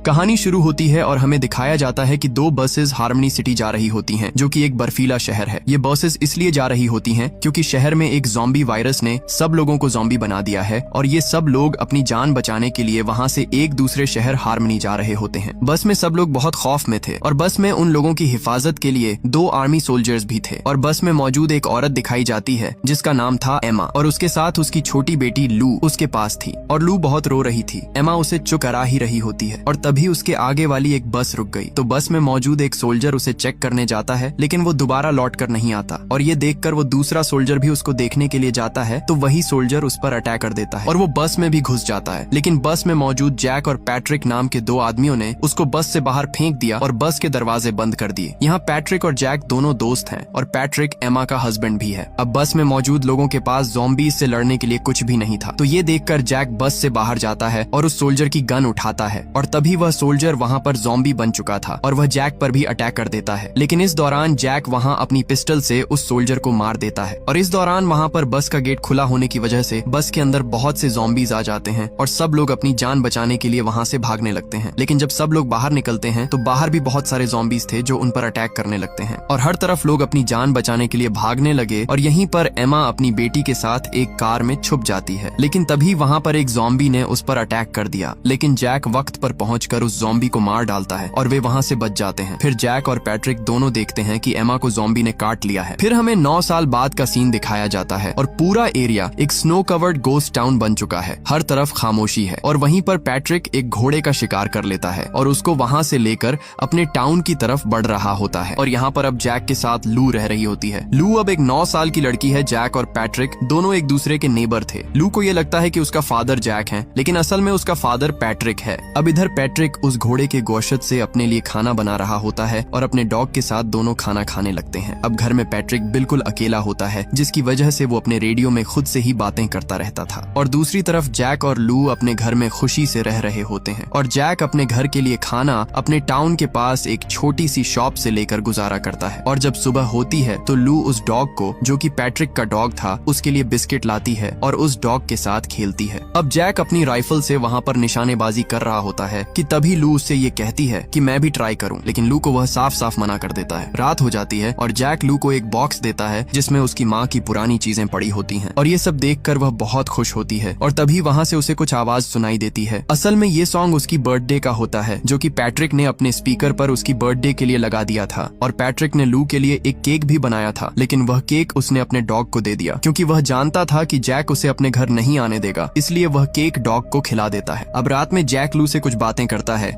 कहानी शुरू होती है और हमें दिखाया जाता है कि दो बसेस हार्मनी सिटी जा रही होती हैं, जो कि एक बर्फीला शहर है। ये बसेस इसलिए जा रही होती हैं क्योंकि शहर में एक ज़ॉम्बी वायरस ने सब लोगों को ज़ॉम्बी बना दिया है और ये सब लोग अपनी जान बचाने के लिए वहाँ से एक दूसरे शहर हार्मनी जा रहे होते हैं। बस में सब लोग बहुत खौफ में थे और बस में उन लोगों की हिफाजत के लिए 2 आर्मी सोल्जर्स भी थे और बस में मौजूद एक औरत दिखाई जाती है जिसका नाम था एमा और उसके साथ उसकी छोटी बेटी लू उसके पास थी और लू बहुत रो रही थी। एमा उसे चुकरा ही रही होती है और तभी उसके आगे वाली एक बस रुक गई तो बस में मौजूद एक सोल्जर उसे चेक करने जाता है, लेकिन वो दोबारा लौट कर नहीं आता और ये देखकर वो दूसरा सोल्जर भी उसको देखने के लिए जाता है तो वही सोल्जर उस पर अटैक कर देता है और वो बस में भी घुस जाता है। लेकिन बस में मौजूद जैक और पैट्रिक नाम के 2 आदमियों ने उसको बस से बाहर फेंक दिया और बस के दरवाजे बंद कर दिए। यहाँ पैट्रिक और जैक दोनों दोस्त हैं और पैट्रिक एमा का हस्बैंड भी है। अब बस में मौजूद लोगों के पास ज़ॉम्बीज़ से लड़ने के लिए कुछ भी नहीं था तो ये देखकर जैक बस से बाहर जाता है और उस सोल्जर की गन उठाता है और तभी वह सोल्जर वहाँ पर ज़ॉम्बी बन चुका था और वह जैक पर भी अटैक कर देता है। लेकिन इस दौरान जैक वहाँ अपनी पिस्टल से उस सोल्जर को मार देता है और इस दौरान वहाँ पर बस का गेट खुला होने की वजह से बस के अंदर बहुत से ज़ॉम्बीज़ आ जाते हैं और सब लोग अपनी जान बचाने के लिए वहाँ से भागने लगते हैं। लेकिन जब सब लोग बाहर निकलते हैं तो बाहर भी बहुत सारे ज़ॉम्बीज़ थे जो उन पर अटैक करने लगते हैं और हर तरफ लोग अपनी जान बचाने के लिए भागने लगे और यहीं पर एमा अपनी बेटी के साथ एक कार में छुप जाती है। लेकिन तभी वहाँ पर एक ज़ॉम्बी ने उस पर अटैक कर दिया, लेकिन जैक वक्त पर पहुंचकर उस ज़ॉम्बी को मार डालता है और वे वहाँ से बच जाते हैं। फिर जैक और पैट्रिक दोनों देखते हैं कि एमा को ज़ॉम्बी ने काट लिया है। फिर हमें 9 साल बाद का सीन दिखाया जाता है और पूरा एरिया एक स्नो कवर्ड गोस्ट टाउन बन चुका है। हर तरफ खामोशी है और वहीं पर पैट्रिक एक घोड़े का शिकार कर लेता है और उसको वहाँ से लेकर अपने टाउन की तरफ बढ़ रहा होता है और यहाँ पर अब जैक के साथ लू रह रही होती है। लू अब एक 9 साल की लड़की है। जैक और पैट्रिक दोनों एक दूसरे के नेबर थे। लू को ये लगता है कि उसका फादर जैक है, लेकिन असल में उसका फादर पैट्रिक है। अब इधर पैट्रिक उस घोड़े के गोश्त से अपने लिए खाना बना रहा होता है और अपने डॉग के साथ दोनों खाना खाने लगते हैं। अब घर में पैट्रिक बिल्कुल अकेला होता है, जिसकी वजह से वो अपने रेडियो में खुद से ही बातें करता रहता था और दूसरी तरफ जैक और लू अपने घर में खुशी से रह रहे होते हैं और जैक अपने घर के लिए खाना अपने टाउन के पास एक छोटी सी शॉप से लेकर गुजारा करता है। और जब सुबह होती है तो लू उस डॉग को, जो कि पैट्रिक का डॉग था, उसके लिए बिस्किट लाती है और उस डॉग के साथ खेलती है। अब जैक अपनी राइफल से वहाँ पर निशानेबाजी कर रहा होता है कि तभी लू उससे ये कहती है कि मैं भी ट्राई करूं, लेकिन लू को वह साफ साफ मना कर देता है। रात हो जाती है और जैक लू को एक बॉक्स देता है जिसमें उसकी माँ की पुरानी चीजें पड़ी होती हैं और ये सब देखकर वह बहुत खुश होती है और तभी वहाँ से उसे कुछ आवाज सुनाई देती है। असल में ये सॉन्ग उसकी बर्थडे का होता है, जो कि पैट्रिक ने अपने स्पीकर पर उसकी बर्थडे के लिए लगा दिया था और पैट्रिक ने लू के लिए एक केक भी बनाया था, लेकिन वह केक उसने अपने डॉग को दे दिया क्योंकि वह जानता था कि जैक उसे अपने घर नहीं आने देगा, इसलिए वह केक डॉग को खिला देता है। अब रात में जैक लू से कुछ बातें करता है